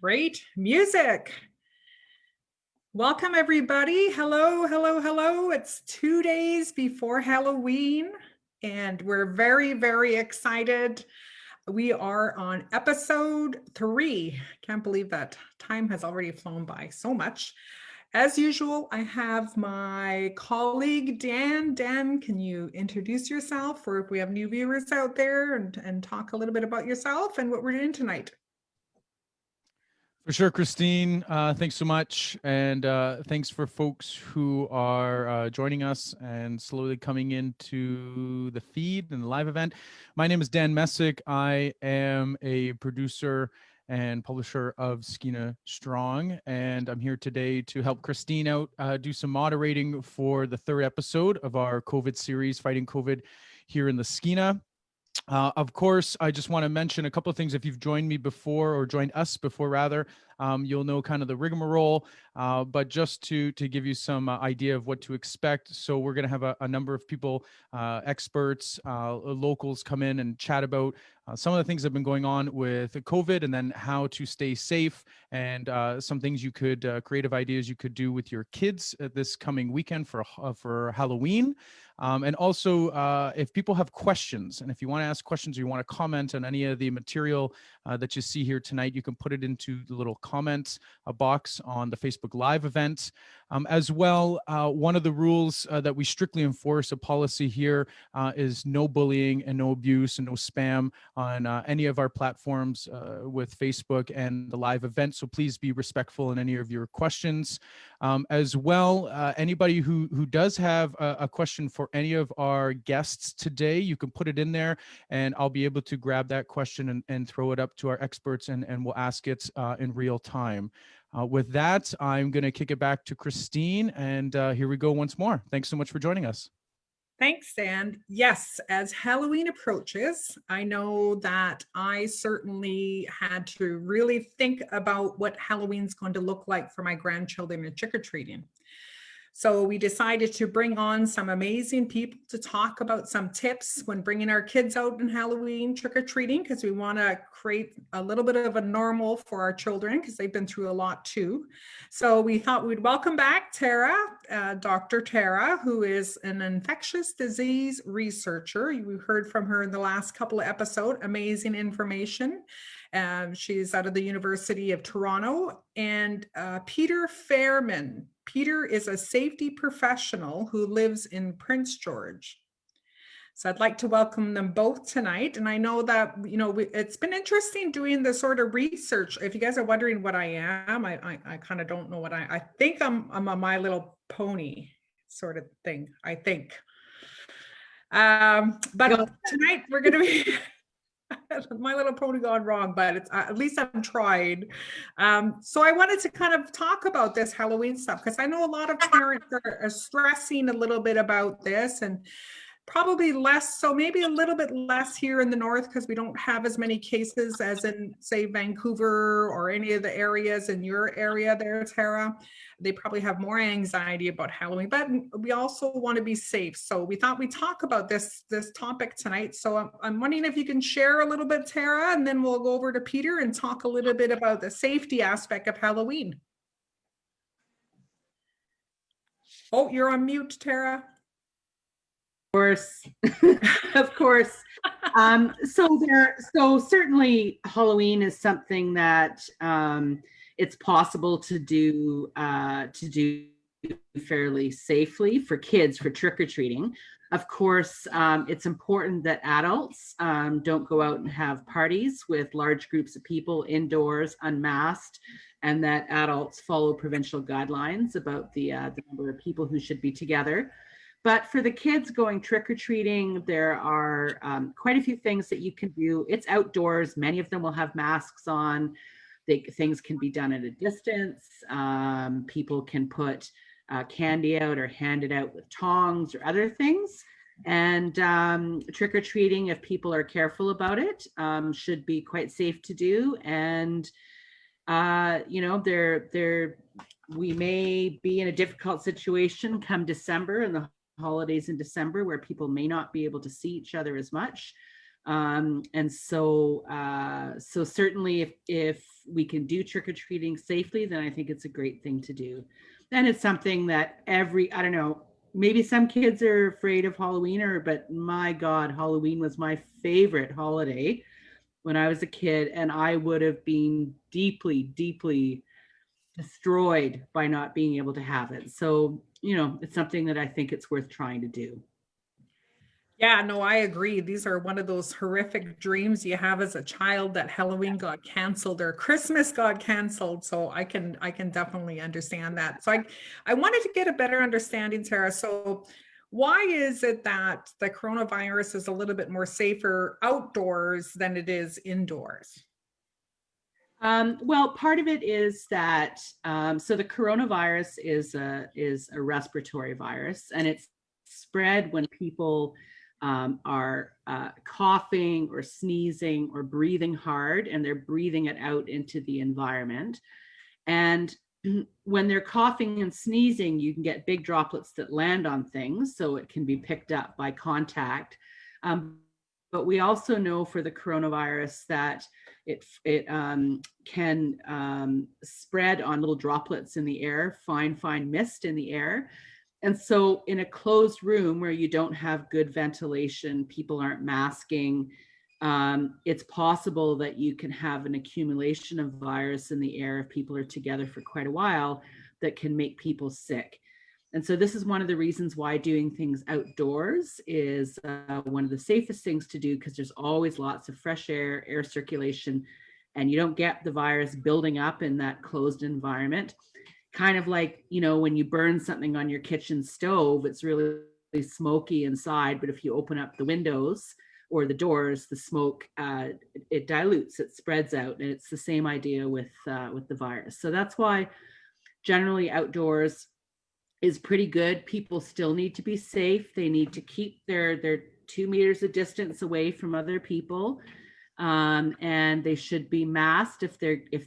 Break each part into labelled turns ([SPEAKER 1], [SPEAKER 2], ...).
[SPEAKER 1] Great music. Welcome, everybody. Hello, hello, hello. It's 2 days before Halloween, and we're very, very excited. We are on episode 3. Can't believe that time has already flown by so much. As usual, I have my colleague, Dan. Dan, can you introduce yourself, or if we have new viewers out there, and talk a little bit about yourself and what we're doing tonight?
[SPEAKER 2] For sure, Christine. Thanks so much. And thanks for folks who are joining us and slowly coming into the feed and the live event. My name is Dan Messick. I am a producer and publisher of Skeena Strong. And I'm here today to help Christine out, do some moderating for the 3rd episode of our COVID series, Fighting COVID here in the Skeena. Of course, I just want to mention a couple of things. If you've joined me before, or joined us before rather, you'll know kind of the rigmarole, but just to give you some idea of what to expect. So we're going to have a number of people, experts, locals come in and chat about some of the things that have been going on with COVID, and then how to stay safe, and some things you could, creative ideas you could do with your kids this coming weekend for Halloween. And also, if people have questions, and if you want to ask questions or you want to comment on any of the material that you see here tonight, you can put it into the little comments box on the Facebook Live event. As well, one of the rules that we strictly enforce, a policy here, is no bullying and no abuse and no spam on any of our platforms with Facebook and the live event. So please be respectful in any of your questions. As well, anybody who does have a question for any of our guests today, you can put it in there, and I'll be able to grab that question and throw it up to our experts, and we'll ask it in real time. With that, I'm going to kick it back to Christine, and here we go once more. Thanks so much for joining us.
[SPEAKER 1] Thanks, Dan. Yes, as Halloween approaches, I know that I certainly had to really think about what Halloween's going to look like for my grandchildren in trick-or-treating. So we decided to bring on some amazing people to talk about some tips when bringing our kids out in Halloween trick-or-treating, because we want to create a little bit of a normal for our children, because they've been through a lot too. So we thought we'd welcome back Tara, Dr. Tara, who is an infectious disease researcher. You heard from her in the last couple of episodes, amazing information. She's out of the University of Toronto. And Peter Fairman. Peter is a safety professional who lives in Prince George. So I'd like to welcome them both tonight. And I know that, it's been interesting doing this sort of research. If you guys are wondering what I am, I kind of don't know what I think I'm a My Little Pony sort of thing, I think. But tonight we're going to be... My Little Pony gone wrong, but it's at least I've tried. So I wanted to kind of talk about this Halloween stuff, because I know a lot of parents are stressing a little bit about this, and probably less, so maybe a little bit less here in the north, because we don't have as many cases as in, say, Vancouver or any of the areas in your area there, Tara. They probably have more anxiety about Halloween, but we also want to be safe. So we thought we'd talk about this topic tonight. So I'm wondering if you can share a little bit, Tara, and then we'll go over to Peter and talk a little bit about the safety aspect of Halloween. Oh, you're on mute, Tara.
[SPEAKER 3] Course. Of course. So certainly Halloween is something that it's possible to do fairly safely for kids, for trick-or-treating. Of course, it's important that adults don't go out and have parties with large groups of people indoors, unmasked, and that adults follow provincial guidelines about the number of people who should be together. But for the kids going trick-or-treating, there are quite a few things that you can do. It's outdoors. Many of them will have masks on. Things can be done at a distance. People can put candy out or hand it out with tongs or other things. And trick-or-treating, if people are careful about it, should be quite safe to do. And we may be in a difficult situation come December and the holidays in December, where people may not be able to see each other as much. And so, so certainly if we can do trick-or-treating safely, then I think it's a great thing to do. And it's something that I don't know, maybe some kids are afraid of Halloween, but my God, Halloween was my favorite holiday when I was a kid, and I would have been deeply, deeply destroyed by not being able to have it. So, it's something that I think it's worth trying to do.
[SPEAKER 1] Yeah, no, I agree. These are one of those horrific dreams you have as a child, that Halloween got canceled or Christmas got canceled. So I can definitely understand that. So I wanted to get a better understanding, Sarah. So why is it that the coronavirus is a little bit more safer outdoors than it is indoors?
[SPEAKER 3] Well, part of it is that so the coronavirus is a respiratory virus, and it's spread when people are coughing or sneezing or breathing hard, and they're breathing it out into the environment. And when they're coughing and sneezing, you can get big droplets that land on things, so it can be picked up by contact. But we also know for the coronavirus that it can spread on little droplets in the air, fine mist in the air. And so in a closed room where you don't have good ventilation, people aren't masking, it's possible that you can have an accumulation of virus in the air if people are together for quite a while that can make people sick. And so this is one of the reasons why doing things outdoors is one of the safest things to do, because there's always lots of fresh air circulation, and you don't get the virus building up in that closed environment. Kind of like, when you burn something on your kitchen stove, it's really smoky inside, but if you open up the windows or the doors, the smoke, it dilutes, it spreads out, and it's the same idea with the virus. So that's why generally outdoors is pretty good. People still need to be safe. They need to keep their 2 meters of distance away from other people. And they should be masked if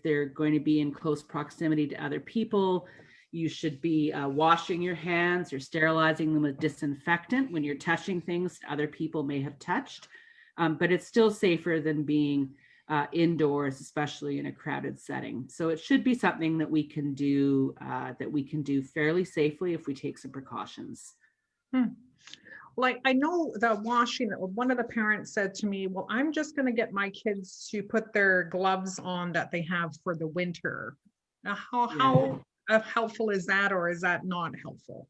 [SPEAKER 3] they're going to be in close proximity to other people. You should be washing your hands or sterilizing them with disinfectant when you're touching things other people may have touched. But it's still safer than being indoors, especially in a crowded setting. So it should be something that we can do fairly safely if we take some precautions.
[SPEAKER 1] Like, I know the washing, one of the parents said to me, well, I'm just going to get my kids to put their gloves on that they have for the winter. Now, how helpful is that, or is that not helpful?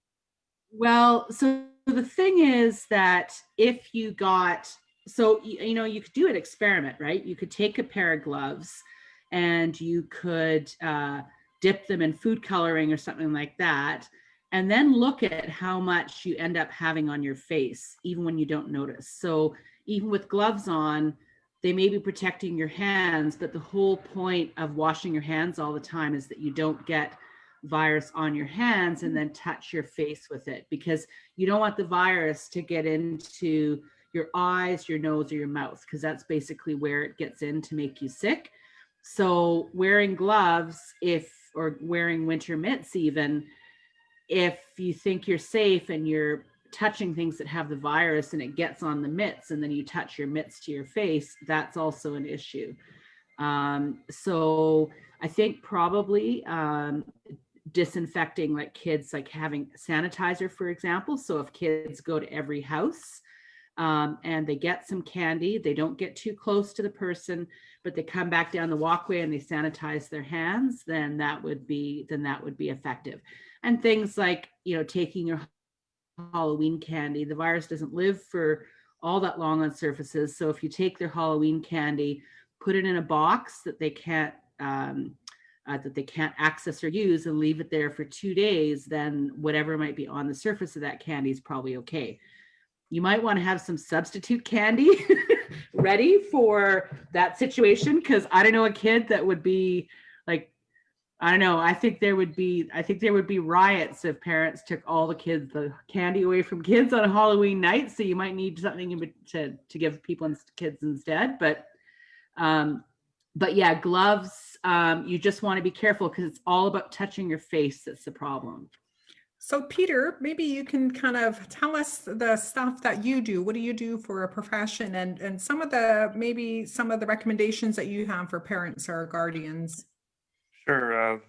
[SPEAKER 3] Well, so the thing is that if you got, so, you could do an experiment, right? You could take a pair of gloves and you could dip them in food coloring or something like that, and then look at how much you end up having on your face, even when you don't notice. So even with gloves on, they may be protecting your hands, but the whole point of washing your hands all the time is that you don't get virus on your hands and then touch your face with it, because you don't want the virus to get into your eyes, your nose, or your mouth, because that's basically where it gets in to make you sick. So wearing gloves, or wearing winter mitts even, if you think you're safe and you're touching things that have the virus and it gets on the mitts and then you touch your mitts to your face, that's also an issue. So I think probably disinfecting, like kids, like having sanitizer, for example. So if kids go to every house and they get some candy, they don't get too close to the person, but they come back down the walkway and they sanitize their hands, then that would be effective. And things like, taking your Halloween candy, the virus doesn't live for all that long on surfaces. So if you take their Halloween candy, put it in a box that they can't access or use, and leave it there for 2 days, then whatever might be on the surface of that candy is probably okay. You might want to have some substitute candy ready for that situation, because I don't know a kid that would be like, I don't know. I think there would be riots if parents took all the candy away from kids on a Halloween night. So you might need something to give people and kids instead. But yeah, gloves. You just want to be careful, because it's all about touching your face that's the problem.
[SPEAKER 1] So Peter, maybe you can kind of tell us the stuff that you do. What do you do for a profession, and some of the maybe some of the recommendations that you have for parents or guardians?
[SPEAKER 4] Sure.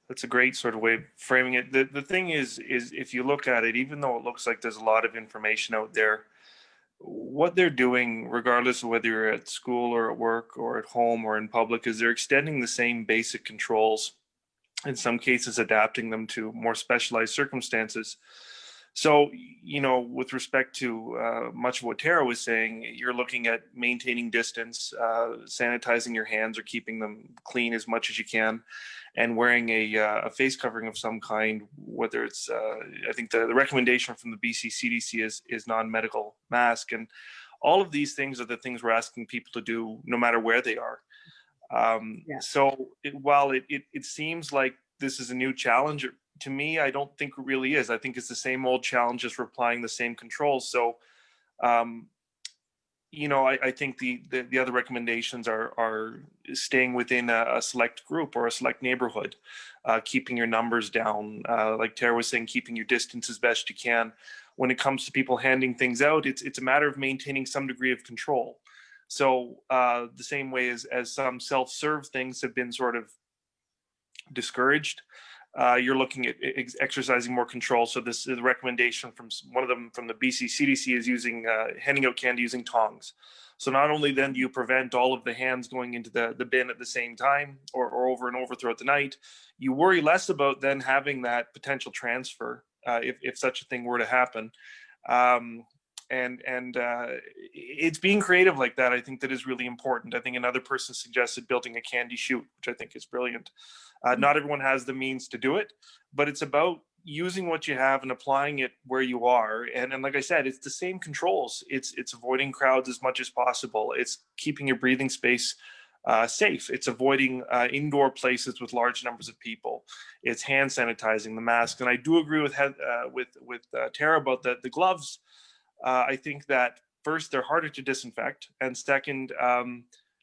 [SPEAKER 4] That's a great sort of way of framing it. The thing is if you look at it, even though it looks like there's a lot of information out there, what they're doing, regardless of whether you're at school or at work or at home or in public, is they're extending the same basic controls, in some cases adapting them to more specialized circumstances. So, with respect to much of what Tara was saying, you're looking at maintaining distance, sanitizing your hands or keeping them clean as much as you can, and wearing a face covering of some kind, whether it's, I think the recommendation from the BC CDC is non-medical mask. And all of these things are the things we're asking people to do no matter where they are.
[SPEAKER 3] Yeah.
[SPEAKER 4] So while it seems like this is a new challenge, to me, I don't think it really is. I think it's the same old challenges for applying the same controls. So, I think the other recommendations are staying within a select group or a select neighborhood, keeping your numbers down. Like Tara was saying, keeping your distance as best you can. When it comes to people handing things out, it's a matter of maintaining some degree of control. So the same way as some self-serve things have been sort of discouraged, you're looking at exercising more control. So this is a recommendation from one of them from the BC CDC is using handing out candy using tongs. So not only then do you prevent all of the hands going into the bin at the same time or over and over throughout the night, you worry less about then having that potential transfer if such a thing were to happen. And it's being creative like that, I think, that is really important. I think another person suggested building a candy chute, which I think is brilliant. Not everyone has the means to do it, but it's about using what you have and applying it where you are. And like I said, it's the same controls. It's avoiding crowds as much as possible. It's keeping your breathing space safe. It's avoiding indoor places with large numbers of people. It's hand sanitizing, the mask. And I do agree with Tara about the gloves. I think that first, they're harder to disinfect, and second,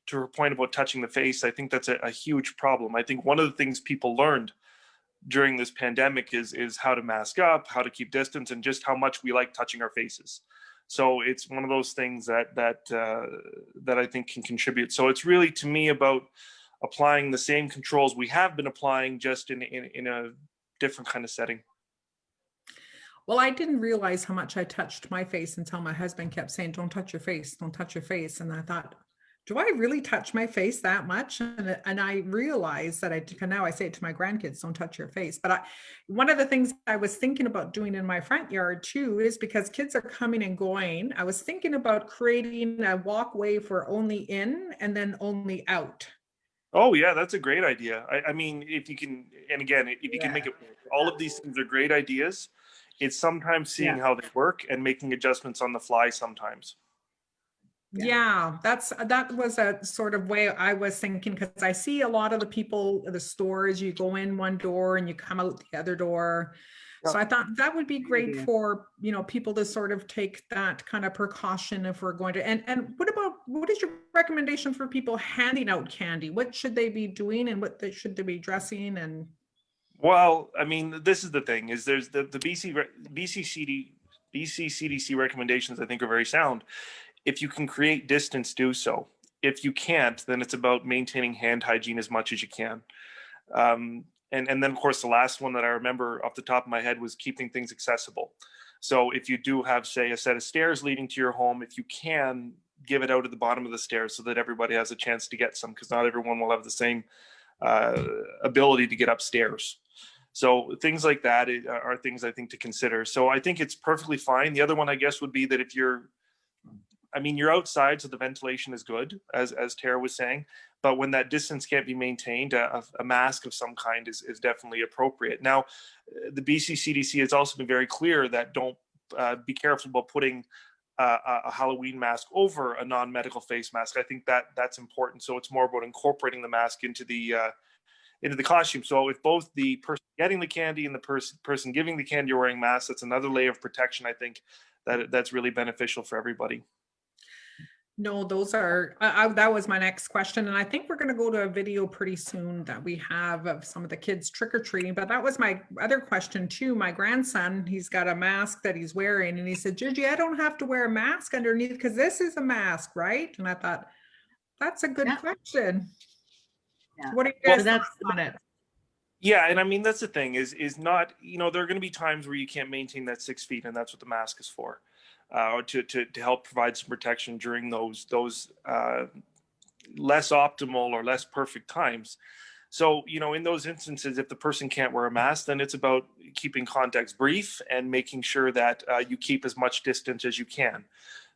[SPEAKER 4] to her point about touching the face, I think that's a huge problem. I think one of the things people learned during this pandemic is how to mask up, how to keep distance, and just how much we like touching our faces. So it's one of those things that I think can contribute. So it's really, to me, about applying the same controls we have been applying, just in a different kind of setting.
[SPEAKER 1] Well, I didn't realize how much I touched my face until my husband kept saying, "Don't touch your face, don't touch your face." And I thought, do I really touch my face that much? And I realized that now I say it to my grandkids, "Don't touch your face." But one of the things I was thinking about doing in my front yard too is, because kids are coming and going, I was thinking about creating a walkway for only in and then only out.
[SPEAKER 4] Oh yeah, that's a great idea. I mean, if you can, and again, if you can
[SPEAKER 1] Yeah.
[SPEAKER 4] make it, all of these things are great ideas. It's sometimes seeing
[SPEAKER 3] Yeah.
[SPEAKER 4] how they work and making adjustments on the fly sometimes.
[SPEAKER 1] Yeah, that was a sort of way I was thinking, because I see a lot of the people at the stores, you go in one door and you come out the other door. So I thought that would be great
[SPEAKER 3] idea.
[SPEAKER 1] for, people to sort of take that kind of precaution if we're going to. And what is your recommendation for people handing out candy? What should they be doing, and should they be dressing? And
[SPEAKER 4] Well, I mean, this is the thing: is there's the BC CDC recommendations, I think, are very sound. If you can create distance, do so. If you can't, then it's about maintaining hand hygiene as much as you can. And then, of course, the last one that I remember off the top of my head was keeping things accessible. So if you do have, say, a set of stairs leading to your home, if you can, give it out at the bottom of the stairs so that everybody has a chance to get some, because not everyone will have the same ability to get upstairs. So things like that are things I think to consider. So I think it's perfectly fine. The other one, I guess, would be that if you're outside, so the ventilation is good, as Tara was saying. But when that distance can't be maintained, a mask of some kind is definitely appropriate. Now, the BC CDC has also been very clear that don't be careful about putting a Halloween mask over a non-medical face mask. I think that's important. So it's more about incorporating the mask into the costume. So if both the person getting the candy and the person giving the candy are wearing masks, that's another layer of protection. I think that's really beneficial for everybody.
[SPEAKER 1] No, those are, that was my next question. And I think we're going to go to a video pretty soon that we have of some of the kids trick-or-treating. But that was my other question too. My grandson, he's got a mask that he's wearing. And he said, Gigi, I don't have to wear a mask underneath because this is a mask, right? And I thought, that's a good
[SPEAKER 3] Yeah.
[SPEAKER 1] question.
[SPEAKER 3] Yeah.
[SPEAKER 1] What are you
[SPEAKER 3] Well,
[SPEAKER 1] guys
[SPEAKER 3] that's
[SPEAKER 1] thoughts on it?
[SPEAKER 4] Yeah, and I mean that's the thing is not, you know, there are going to be times where you can't maintain that 6 feet, and that's what the mask is for, or to help provide some protection during those less optimal or less perfect times. So, you know, in those instances, if the person can't wear a mask, then it's about keeping context brief and making sure that you keep as much distance as you can.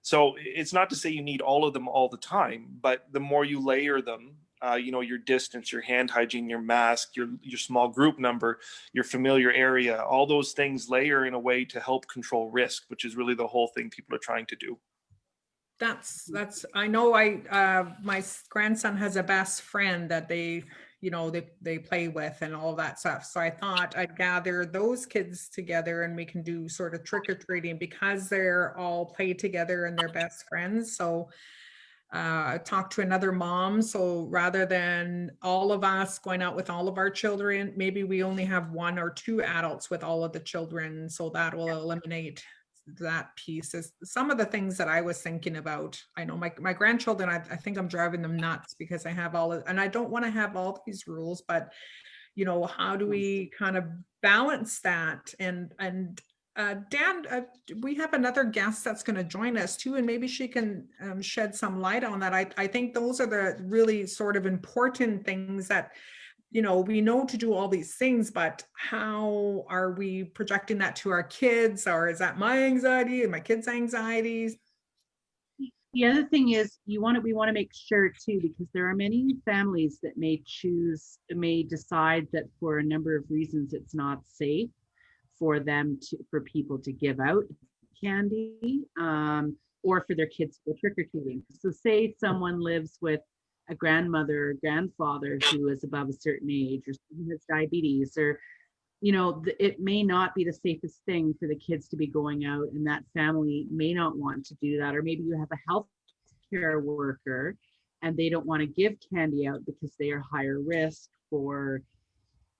[SPEAKER 4] So it's not to say you need all of them all the time, but the more you layer them, you know, your distance, your hand hygiene, your mask, your small group number, your familiar area, all those things layer in a way to help control risk, which is really the whole thing people are trying to do.
[SPEAKER 1] That's, I know my grandson has a best friend that they, you know, they play with and all that stuff. So I thought I'd gather those kids together and we can do sort of trick or treating because they're all play together and they're best friends. So I talked to another mom. So rather than all of us going out with all of our children, maybe we only have 1 or 2 adults with all of the children. So that will eliminate that piece. Is some of the things that I was thinking about. I know my grandchildren, I think I'm driving them nuts because I have all of, and I don't want to have all these rules, but you know, how do we kind of balance that? And Dan, we have another guest that's going to join us too, and maybe she can shed some light on that. I think those are the really sort of important things that, you know, we know to do all these things, but how are we projecting that to our kids? Or is that my anxiety and my kids' anxieties?
[SPEAKER 3] The other thing is we want to make sure too, because there are many families that may decide that for a number of reasons it's not safe for people to give out candy, or for their kids to go trick-or-treating. So say someone lives with a grandmother or grandfather who is above a certain age, or someone has diabetes, or you know, it may not be the safest thing for the kids to be going out, and that family may not want to do that. Or maybe you have a health care worker and they don't want to give candy out because they are higher risk for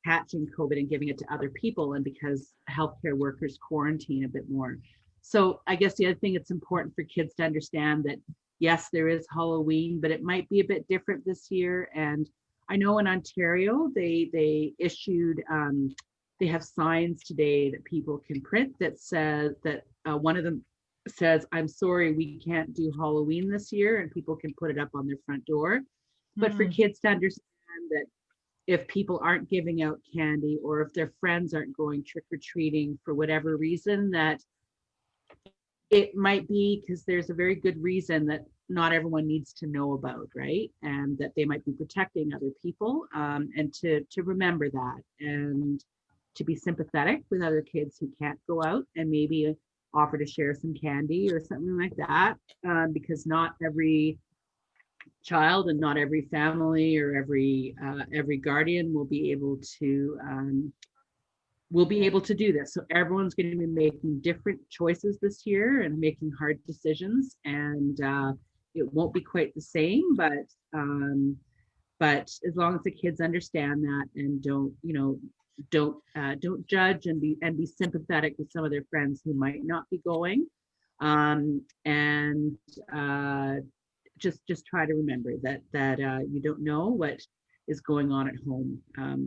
[SPEAKER 3] catching COVID and giving it to other people, and because healthcare workers quarantine a bit more. So I guess the other thing, it's important for kids to understand that yes, there is Halloween, but it might be a bit different this year. And I know in Ontario, they issued, they have signs today that people can print that says that one of them says, "I'm sorry, we can't do Halloween this year," and people can put it up on their front door. But for kids to understand that if people aren't giving out candy, or if their friends aren't going trick-or-treating for whatever reason, that it might be because there's a very good reason that not everyone needs to know about, right? And that they might be protecting other people, and to remember that, and to be sympathetic with other kids who can't go out, and maybe offer to share some candy or something like that, because not every child and not every family or every guardian will be able to do this. So everyone's going to be making different choices this year and making hard decisions, and it won't be quite the same, but as long as the kids understand that and don't judge, and be sympathetic with some of their friends who might not be going, and just try to remember that you don't know what is going on at home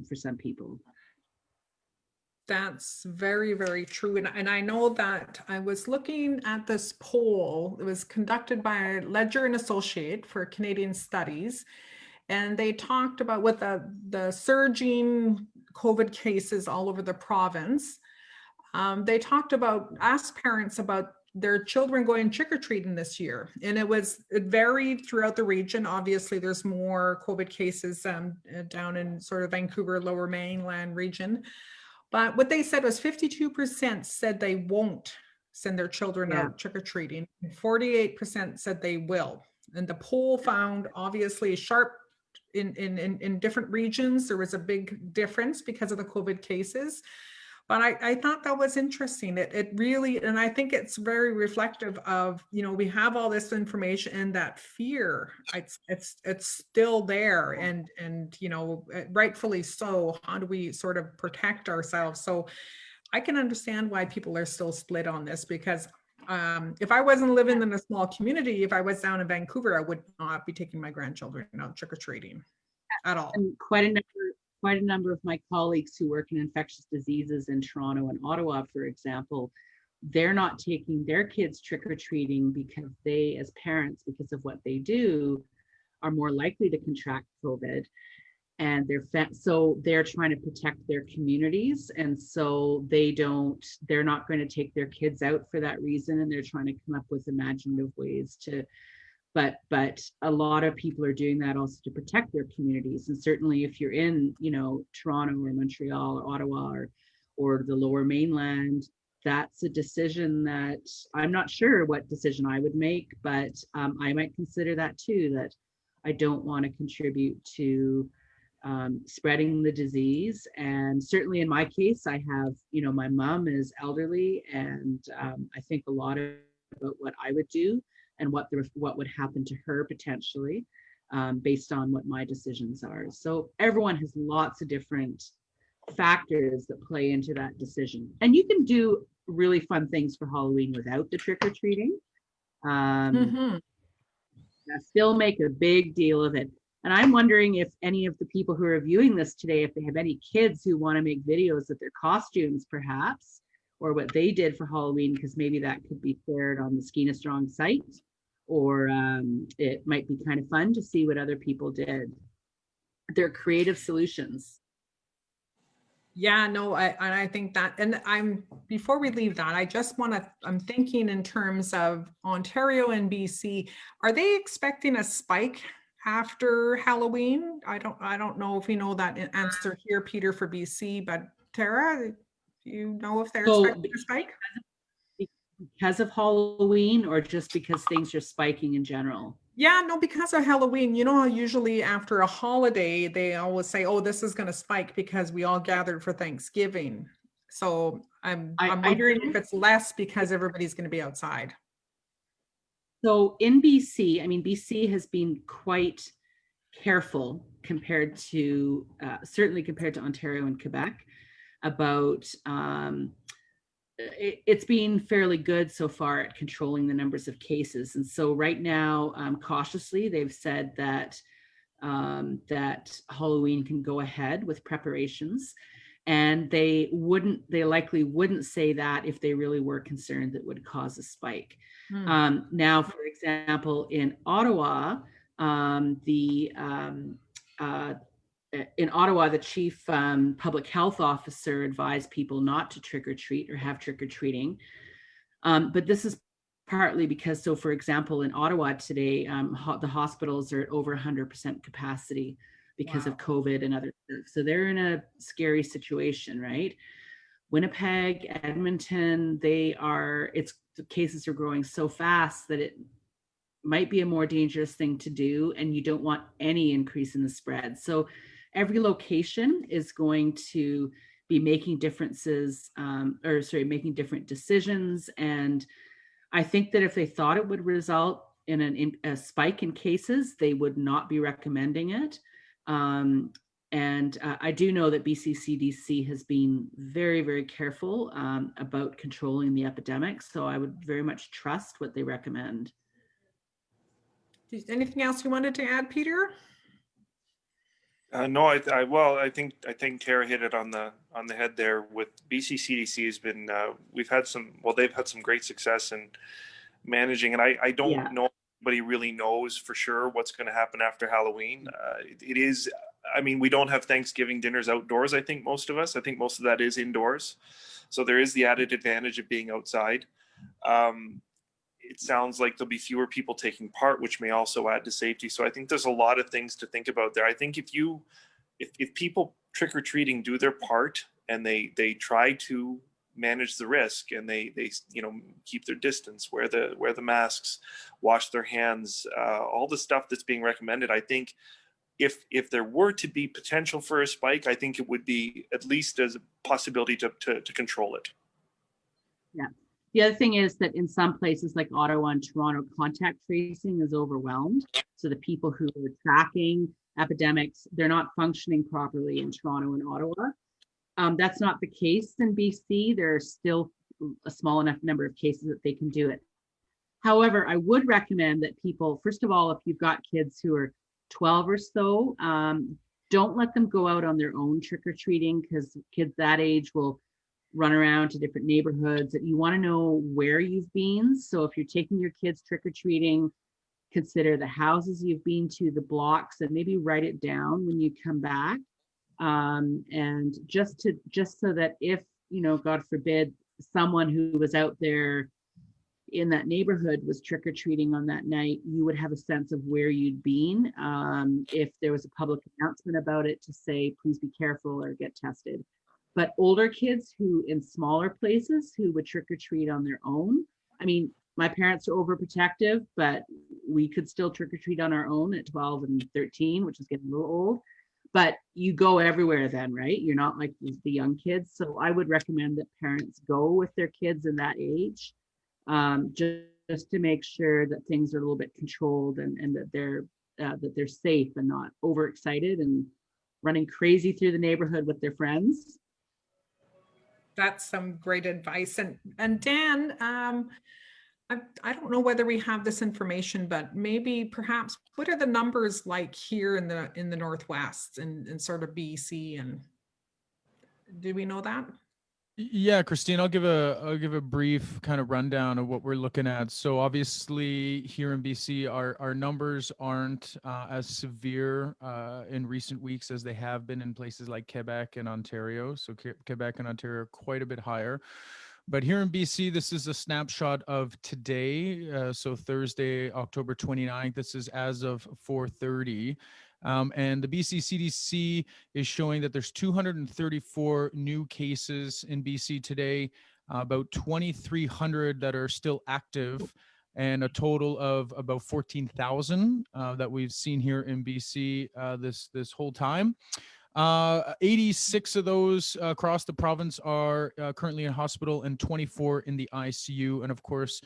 [SPEAKER 3] for some people.
[SPEAKER 1] That's very, very true. And I know that I was looking at this poll. It was conducted by Ledger and Associate for Canadian Studies. And they talked about with the surging COVID cases all over the province. They talked about, asked parents about their children going trick-or-treating this year. And it varied throughout the region. Obviously, there's more COVID cases down in sort of Vancouver, Lower Mainland region. But what they said was 52% said they won't send their children out trick-or-treating. 48% said they will. And the poll found obviously sharp in different regions. There was a big difference because of the COVID cases. But I thought that was interesting. It really, and I think it's very reflective of, you know, we have all this information and that fear, it's still there, and you know, rightfully so. How do we sort of protect ourselves? So I can understand why people are still split on this, because if I wasn't living in a small community, if I was down in Vancouver, I would not be taking my grandchildren out trick-or-treating at all.
[SPEAKER 3] And quite a number of my colleagues who work in infectious diseases in Toronto and Ottawa, for example, they're not taking their kids trick-or-treating because they, as parents, because of what they do, are more likely to contract COVID. And so they're trying to protect their communities, and so they're not going to take their kids out for that reason, and they're trying to come up with imaginative ways to, but a lot of people are doing that also to protect their communities. And certainly if you're in, you know, Toronto or Montreal or Ottawa or the Lower Mainland, that's a decision that I'm not sure what decision I would make, but I might consider that too, that I don't want to contribute to spreading the disease. And certainly in my case, I have, you know, my mom is elderly, and I think a lot about what I would do and what would happen to her potentially, based on what my decisions are. So everyone has lots of different factors that play into that decision. And you can do really fun things for Halloween without the trick-or-treating. Still make a big deal of it. And I'm wondering if any of the people who are viewing this today, if they have any kids who want to make videos of their costumes, perhaps, or what they did for Halloween, because maybe that could be shared on the Skeena Strong site, or it might be kind of fun to see what other people did. They're creative solutions.
[SPEAKER 1] Yeah, no, I think that, and before we leave that, I just want to, I'm thinking in terms of Ontario and BC, are they expecting a spike after Halloween? I don't know if you know that answer here, Peter, for BC, but Tara, do you know if they're expecting a spike?
[SPEAKER 3] Because of Halloween, or just because things are spiking in general?
[SPEAKER 1] Yeah, no, because of Halloween. You know how usually after a holiday, they always say, oh, this is going to spike because we all gathered for Thanksgiving. So I'm wondering if it's less because everybody's going to be outside.
[SPEAKER 3] So in BC, I mean, BC has been quite careful compared to, certainly compared to Ontario and Quebec, about, it's been fairly good so far at controlling the numbers of cases. And so right now, cautiously, they've said that that Halloween can go ahead with preparations. And they likely wouldn't say that if they really were concerned that would cause a spike. Now, for example, in Ottawa, the chief public health officer advised people not to trick or treat or have trick or treating. But this is partly because, so for example, in Ottawa today, the hospitals are at over 100% capacity because of COVID and other stuff. So they're in a scary situation, right? Winnipeg, Edmonton, the cases are growing so fast that it might be a more dangerous thing to do, and you don't want any increase in the spread. So every location is going to be making different decisions. And I think that if they thought it would result in a spike in cases, they would not be recommending it. I do know that BC CDC has been very, very careful about controlling the epidemic. So I would very much trust what they recommend.
[SPEAKER 1] Anything else you wanted to add, Peter?
[SPEAKER 4] No, I think Tara hit it on the head there. With BC CDC has been, they've had some great success in managing, and I don't know if anybody really knows for sure what's going to happen after Halloween. It is, I mean, we don't have Thanksgiving dinners outdoors. I think most of that is indoors, so there is the added advantage of being outside. It sounds like there'll be fewer people taking part, which may also add to safety. So I think there's a lot of things to think about there. I think if people trick-or-treating do their part and they try to manage the risk, and they keep their distance, wear the masks, wash their hands, all the stuff that's being recommended, I think if there were to be potential for a spike, I think it would be at least as a possibility to control it.
[SPEAKER 3] Yeah. The other thing is that in some places like Ottawa and Toronto, contact tracing is overwhelmed. So the people who are tracking epidemics, they're not functioning properly in Toronto and Ottawa. That's not the case in BC. There's still a small enough number of cases that they can do it. However, I would recommend that people, first of all, if you've got kids who are 12 or so, don't let them go out on their own trick-or-treating, because kids that age will run around to different neighborhoods. That you want to know where you've been. So if you're taking your kids trick-or-treating, consider the houses you've been to, the blocks, and maybe write it down when you come back. And just so that if, God forbid, someone who was out there in that neighborhood was trick-or-treating on that night, you would have a sense of where you'd been. If there was a public announcement about it, to say, please be careful or get tested. But older kids who in smaller places who would trick-or-treat on their own, I mean, my parents are overprotective, but we could still trick-or-treat on our own at 12 and 13, which is getting a little old. But you go everywhere then, right? You're not like the young kids. So I would recommend that parents go with their kids in that age, just to make sure that things are a little bit controlled, and that they're safe and not overexcited and running crazy through the neighborhood with their friends.
[SPEAKER 1] That's some great advice. And Dan, I don't know whether we have this information, but maybe perhaps what are the numbers like here in the Northwest and sort of BC, and do we know that?
[SPEAKER 2] Yeah, Christine, I'll give a brief kind of rundown of what we're looking at. So obviously here in BC, our numbers aren't as severe in recent weeks as they have been in places like Quebec and Ontario. So Quebec and Ontario are quite a bit higher. But here in BC, this is a snapshot of today. So Thursday, October 29th, this is as of 4:30. And the BC CDC is showing that there's 234 new cases in BC today, about 2,300 that are still active, and a total of about 14,000 that we've seen here in BC this whole time. 86 of those across the province are currently in hospital, and 24 in the ICU. And of course,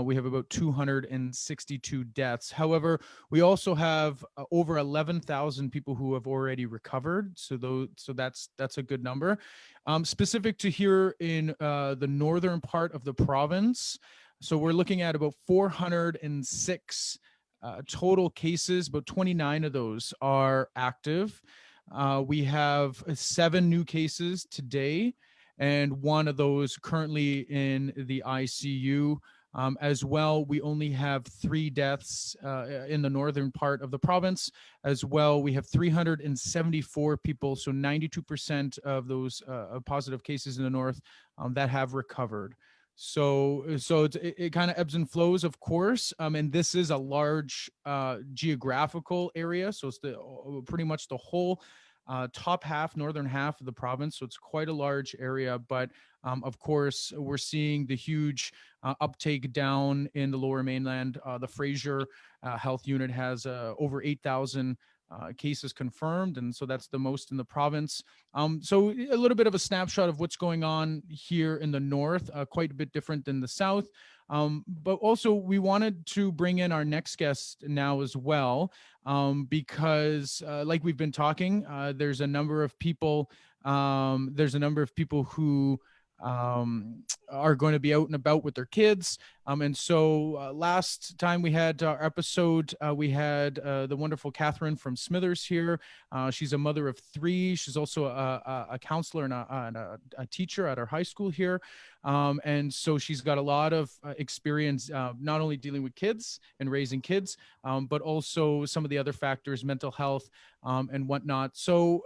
[SPEAKER 2] we have about 262 deaths. However, we also have over 11,000 people who have already recovered. So that's a good number. Specific to here in the northern part of the province, so we're looking at about 406 total cases. About 29 of those are active. We have 7 new cases today, and 1 of those currently in the ICU. As well, we only have 3 deaths in the northern part of the province. As well, we have 374 people, so 92% of those positive cases in the north that have recovered. So it kind of ebbs and flows, of course, and this is a large geographical area, so it's pretty much the whole top half, northern half of the province. So it's quite a large area, but of course, we're seeing the huge uptake down in the Lower Mainland. The Fraser Health Unit has over 8,000 cases confirmed, and so that's the most in the province. So a little bit of a snapshot of what's going on here in the north, quite a bit different than the south. But also we wanted to bring in our next guest now as well, because like we've been talking, there's a number of people who are going to be out and about with their kids. And so last time we had our episode, we had the wonderful Catherine from Smithers here. She's a mother of 3. She's also a counselor and a teacher at our high school here. And so she's got a lot of experience, not only dealing with kids and raising kids, but also some of the other factors, mental health and whatnot. So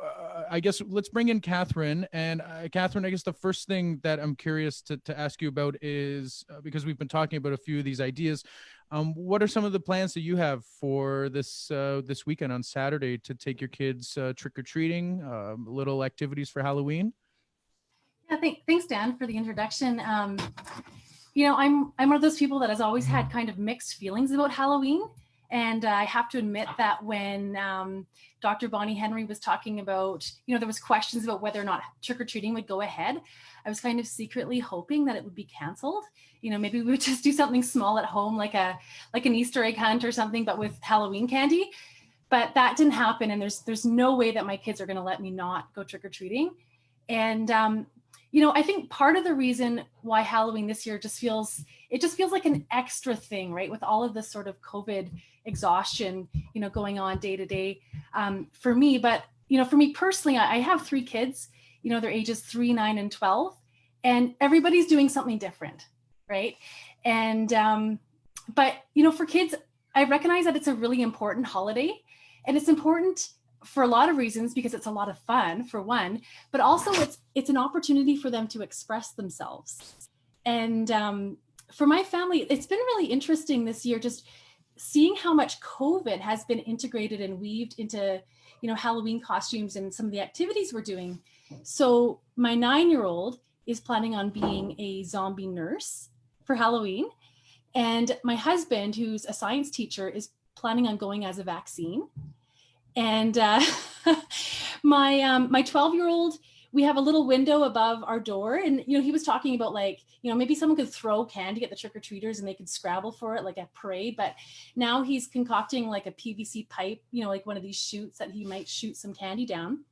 [SPEAKER 2] I guess let's bring in Catherine. And Catherine, I guess the first thing that I'm curious to ask you about is, because we've been talking about a few of these ideas, what are some of the plans that you have for this weekend on Saturday to take your kids trick-or-treating, little activities for Halloween?
[SPEAKER 5] Yeah, thanks, Dan, for the introduction. I'm one of those people that has always had kind of mixed feelings about Halloween. And I have to admit that when Dr. Bonnie Henry was talking about, there was questions about whether or not trick-or-treating would go ahead, I was kind of secretly hoping that it would be canceled. Maybe we would just do something small at home, like an Easter egg hunt or something, but with Halloween candy. But that didn't happen. And there's no way that my kids are going to let me not go trick-or-treating. And, I think part of the reason why Halloween this year just feels like an extra thing, right? With all of this sort of COVID exhaustion, going on day to day for me. But, for me personally, I have 3 kids, they're ages 3, 9, and 12, and everybody's doing something different, right? And, but, for kids, I recognize that it's a really important holiday, and it's important for a lot of reasons, because it's a lot of fun, for one, but also it's an opportunity for them to express themselves. And for my family, it's been really interesting this year, just seeing how much COVID has been integrated and weaved into, Halloween costumes and some of the activities we're doing. So my 9-year-old is planning on being a zombie nurse for Halloween. And my husband, who's a science teacher, is planning on going as a vaccine. And my 12-year-old, we have a little window above our door, and he was talking about, like, maybe someone could throw candy at the trick-or-treaters and they could scrabble for it like a parade. But now he's concocting like a PVC pipe, like one of these chutes that he might shoot some candy down.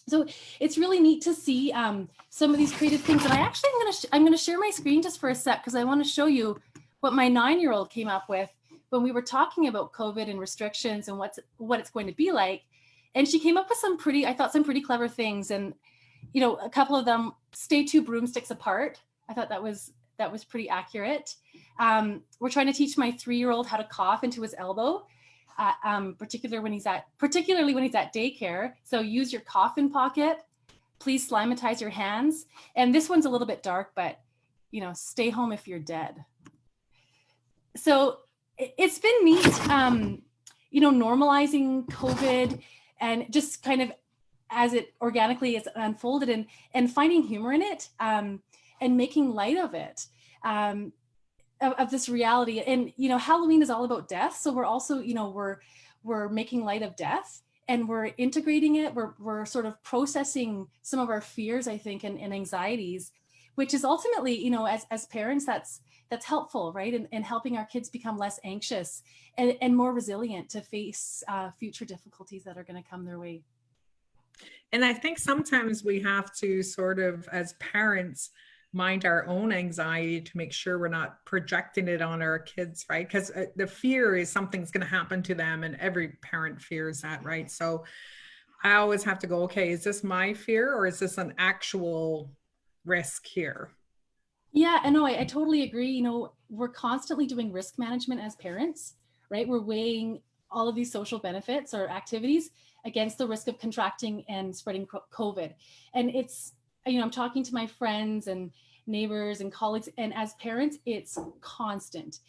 [SPEAKER 5] So it's really neat to see some of these creative things. And I actually I'm gonna share my screen just for a sec, because I want to show you what my 9-year-old came up with when we were talking about COVID and restrictions and what it's going to be like. And she came up with some pretty clever things. And, a couple of them, stay 2 broomsticks apart. I thought that was pretty accurate. We're trying to teach my 3-year-old how to cough into his elbow, particularly when he's at daycare. So use your coffin pocket. Please slimatize your hands. And this one's a little bit dark, but, stay home if you're dead. So it's been neat, normalizing COVID and just kind of as it organically is unfolded, and finding humor in it, and making light of it, of this reality. And, Halloween is all about death. So we're also, we're making light of death, and we're integrating it. We're sort of processing some of our fears, I think, and anxieties, which is ultimately, as parents, that's helpful, right? And helping our kids become less anxious and more resilient to face future difficulties that are going to come their way.
[SPEAKER 1] And I think sometimes we have to sort of, as parents, mind our own anxiety to make sure we're not projecting it on our kids, right? Because the fear is something's going to happen to them, and every parent fears that, right? So I always have to go, okay, is this my fear, or is this an actual risk here?
[SPEAKER 5] Yeah, I know. I totally agree. We're constantly doing risk management as parents, right? We're weighing all of these social benefits or activities against the risk of contracting and spreading COVID. And it's, I'm talking to my friends and neighbors and colleagues, and as parents, it's constant.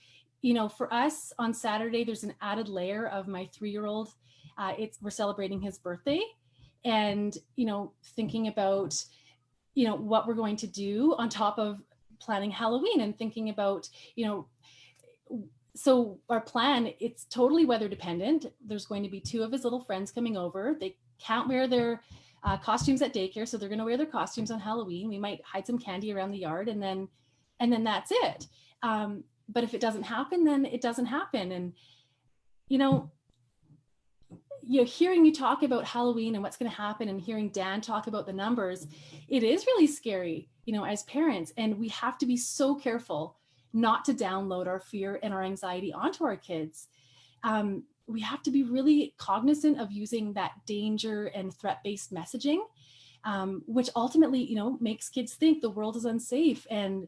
[SPEAKER 5] For us on Saturday, there's an added layer of my 3-year-old. We're celebrating his birthday, and, thinking about, what we're going to do on top of planning Halloween, and thinking about, so our plan, it's totally weather dependent. There's going to be 2 of his little friends coming over. They can't wear their costumes at daycare, so they're going to wear their costumes on Halloween. We might hide some candy around the yard, and then that's it. But if it doesn't happen, then it doesn't happen. And hearing you talk about Halloween and what's going to happen, and hearing Dan talk about the numbers, it is really scary, as parents. And we have to be so careful not to download our fear and our anxiety onto our kids. We have to be really cognizant of using that danger and threat-based messaging, which ultimately, makes kids think the world is unsafe. And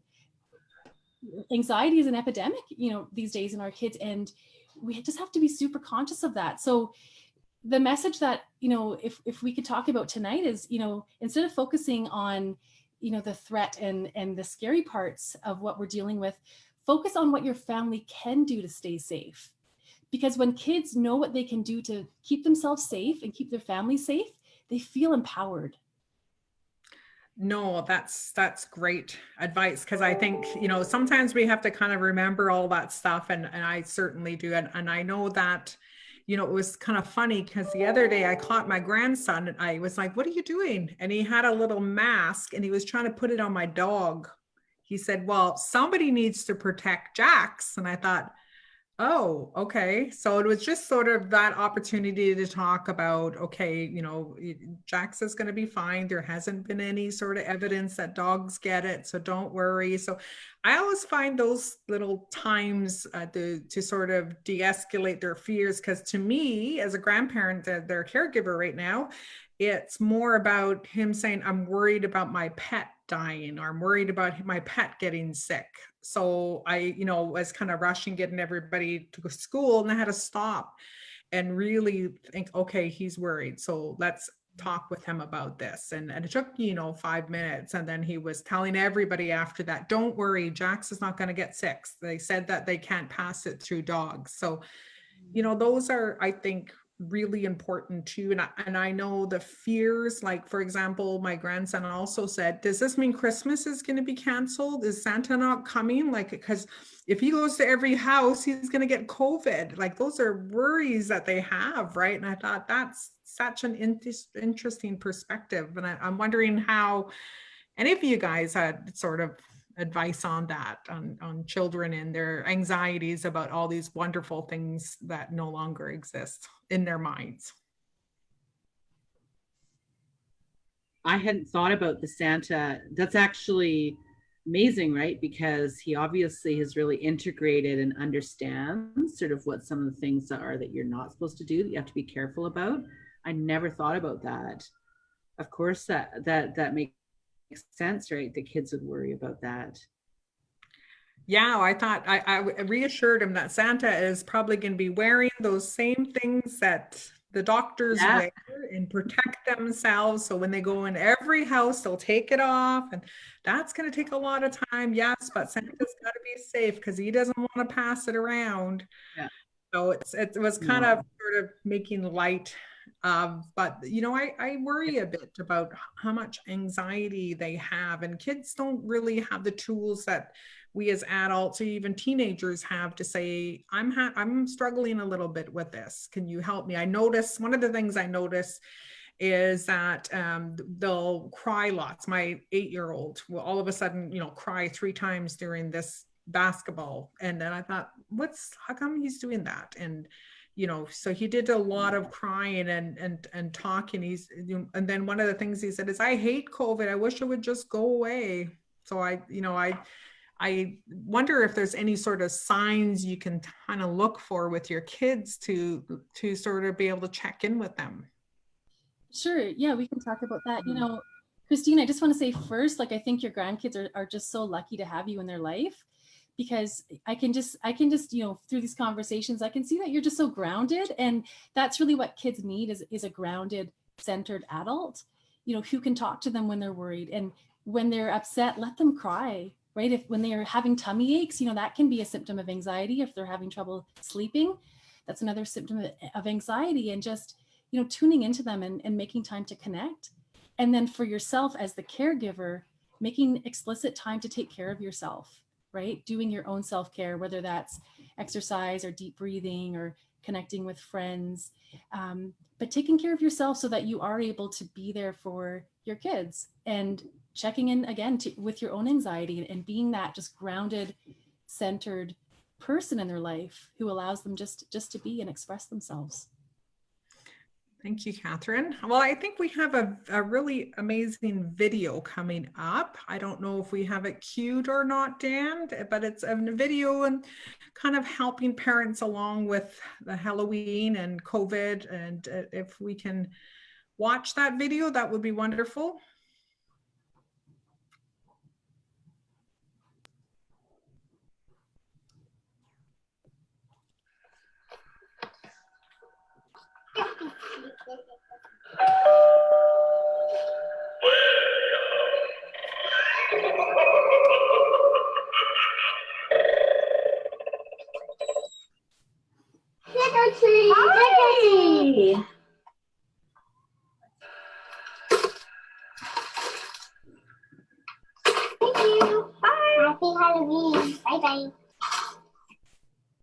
[SPEAKER 5] anxiety is an epidemic, these days in our kids. And we just have to be super conscious of that. So the message that, if we could talk about tonight is, instead of focusing on, the threat and the scary parts of what we're dealing with, focus on what your family can do to stay safe. Because when kids know what they can do to keep themselves safe and keep their family safe, they feel empowered.
[SPEAKER 1] No, that's great advice, because I think, you know, sometimes we have to kind of remember all that stuff, and I certainly do. And I know that, you know, it was kind of funny because the other day I caught my grandson and I was like, "What are you doing?" And he had a little mask and he was trying to put it on my dog. He said, "Well, somebody needs to protect Jax." And I thought, oh, okay. So it was just sort of that opportunity to talk about, okay, you know, Jax is going to be fine. There hasn't been any sort of evidence that dogs get it, so don't worry. So I always find those little times to sort of de-escalate their fears, because to me, as a grandparent, their caregiver right now, it's more about him saying, "I'm worried about my pet dying," or "I'm worried about my pet getting sick." So I, you know, was kind of rushing getting everybody to go to school, and I had to stop and really think, okay, he's worried. So let's talk with him about this. And it took, you know, 5 minutes. And then he was telling everybody after that, "Don't worry, Jax is not going to get sick. They said that they can't pass it through dogs." So, you know, those are, I think, really important too. And I know the fears, like, for example, my grandson also said, "Does this mean Christmas is going to be canceled? Is Santa not coming?" Like, because if he goes to every house, he's going to get COVID. Like, those are worries that they have, right? And I thought that's such an interesting perspective. And I'm wondering how any of you guys had sort of advice on that, on children and their anxieties about all these wonderful things that no longer exist in their minds.
[SPEAKER 3] I hadn't thought about the Santa. That's actually amazing, right? Because he obviously has really integrated and understands sort of what some of the things are that you're not supposed to do, that you have to be careful about. I never thought about that. Of course, that makes sense, right? The kids would worry about that.
[SPEAKER 1] Yeah, I thought I reassured him that Santa is probably going to be wearing those same things that the doctors wear and protect themselves. So when they go in every house, they'll take it off. And that's going to take a lot of time. Yes, but Santa's got to be safe because he doesn't want to pass it around.
[SPEAKER 3] Yeah.
[SPEAKER 1] So it was kind of sort of making light of, but you know, I worry a bit about how much anxiety they have, and kids don't really have the tools that we as adults or even teenagers have to say, I'm struggling a little bit with this. Can you help me? I notice one of the things I notice is that they'll cry lots. My 8-year-old will all of a sudden, you know, cry 3 times during this basketball. And then I thought, how come he's doing that? And, you know, so he did a lot of crying and talking. And then one of the things he said is, "I hate COVID. I wish it would just go away." So I wonder if there's any sort of signs you can kind of look for with your kids to sort of be able to check in with them.
[SPEAKER 5] Sure. Yeah, we can talk about that. You know, Christine, I just want to say first, like, I think your grandkids are just so lucky to have you in their life, because I can just, you know, through these conversations, I can see that you're just so grounded. And that's really what kids need is a grounded, centered adult, you know, who can talk to them when they're worried. And when they're upset, let them cry, right? When they're having tummy aches, you know, that can be a symptom of anxiety. If they're having trouble sleeping, that's another symptom of anxiety. And just, you know, tuning into them and making time to connect. And then for yourself as the caregiver, making explicit time to take care of yourself, right? Doing your own self-care, whether that's exercise or deep breathing or connecting with friends, but taking care of yourself so that you are able to be there for your kids, and checking in again with your own anxiety, and being that just grounded, centered person in their life who allows them just to be and express themselves.
[SPEAKER 1] Thank you, Catherine. Well, I think we have a really amazing video coming up. I don't know if we have it queued or not, Dan, but it's a video and kind of helping parents along with the Halloween and COVID. And if we can watch that video, that would be wonderful.
[SPEAKER 6] Hi. Halloween. Bye-bye.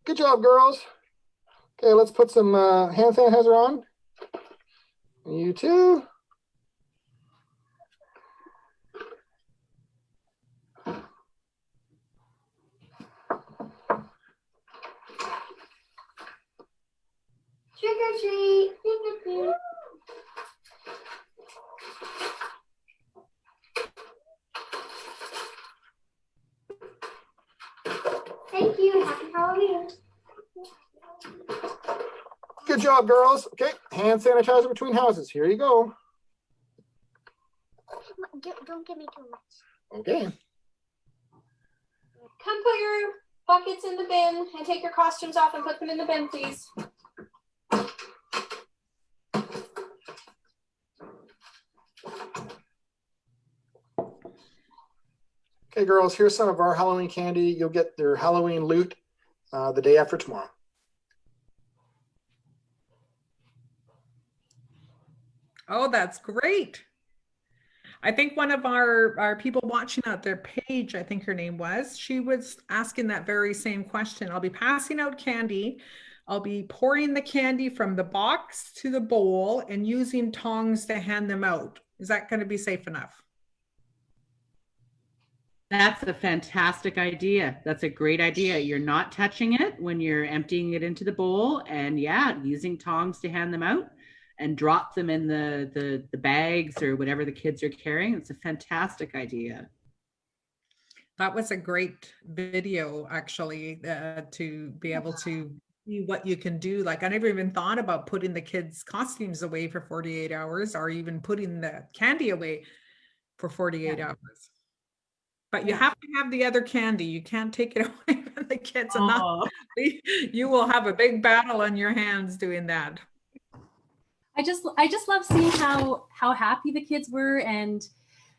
[SPEAKER 7] Good job, girls. Okay, let's put some hand sanitizer on. You too.
[SPEAKER 6] Trick or treat. Trick or treat. Thank you. Happy Halloween.
[SPEAKER 7] Good job, girls. Okay, hand sanitizer between houses. Here you go.
[SPEAKER 6] Don't give me too much.
[SPEAKER 7] Okay.
[SPEAKER 8] Come put your buckets in the bin and take your costumes off and put them in the bin, please.
[SPEAKER 7] Okay, girls, here's some of our Halloween candy. You'll get their Halloween loot the day after tomorrow.
[SPEAKER 1] Oh, that's great. I think one of our people watching out their page, I think her name was, she was asking that very same question. I'll be passing out candy. I'll be pouring the candy from the box to the bowl and using tongs to hand them out. Is that going to be safe enough?
[SPEAKER 3] That's a fantastic idea. That's a great idea. You're not touching it when you're emptying it into the bowl, and yeah, using tongs to hand them out and drop them in the bags or whatever the kids are carrying. It's a fantastic idea.
[SPEAKER 1] That was a great video, actually, to be able to see what you can do. Like, I never even thought about putting the kids' costumes away for 48 hours or even putting the candy away for 48 hours. But you have to have the other candy. You can't take it away from the kids.
[SPEAKER 3] Oh.
[SPEAKER 1] You will have a big battle on your hands doing that.
[SPEAKER 5] I just love seeing how happy the kids were, and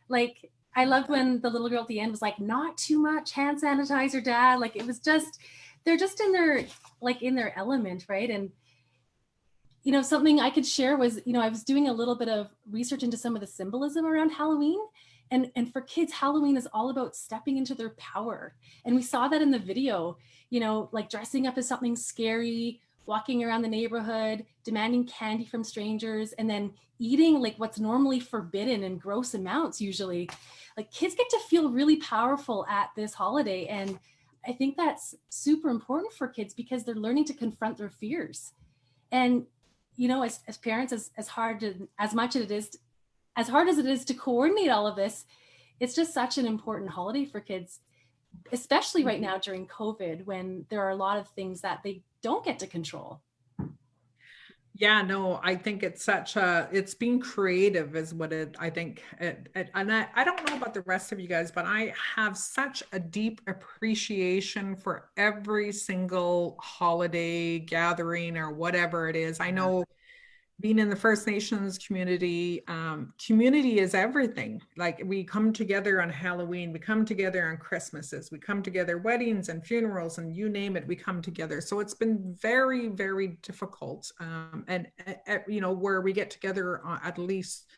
[SPEAKER 5] like I loved when the little girl at the end was like, not too much hand sanitizer, Dad. Like it was just, they're just in their element, right? And you know, something I could share was, you know, I was doing a little bit of research into some of the symbolism around Halloween. And for kids, Halloween is all about stepping into their power. And we saw that in the video, you know, like dressing up as something scary, walking around the neighborhood, demanding candy from strangers, and then eating like what's normally forbidden in gross amounts usually. Like kids get to feel really powerful at this holiday. And I think that's super important for kids because they're learning to confront their fears. And, you know, as parents, as hard as it is to coordinate all of this, it's just such an important holiday for kids, especially right now during COVID, when there are a lot of things that they don't get to control.
[SPEAKER 1] Yeah, no, I think it's it's being creative is what I think. And I don't know about the rest of you guys, but I have such a deep appreciation for every single holiday gathering or whatever it is. I know being in the First Nations community, community is everything. Like we come together on Halloween, we come together on Christmases, we come together weddings and funerals and you name it, we come together. So it's been very, very difficult. You know, where we get together at least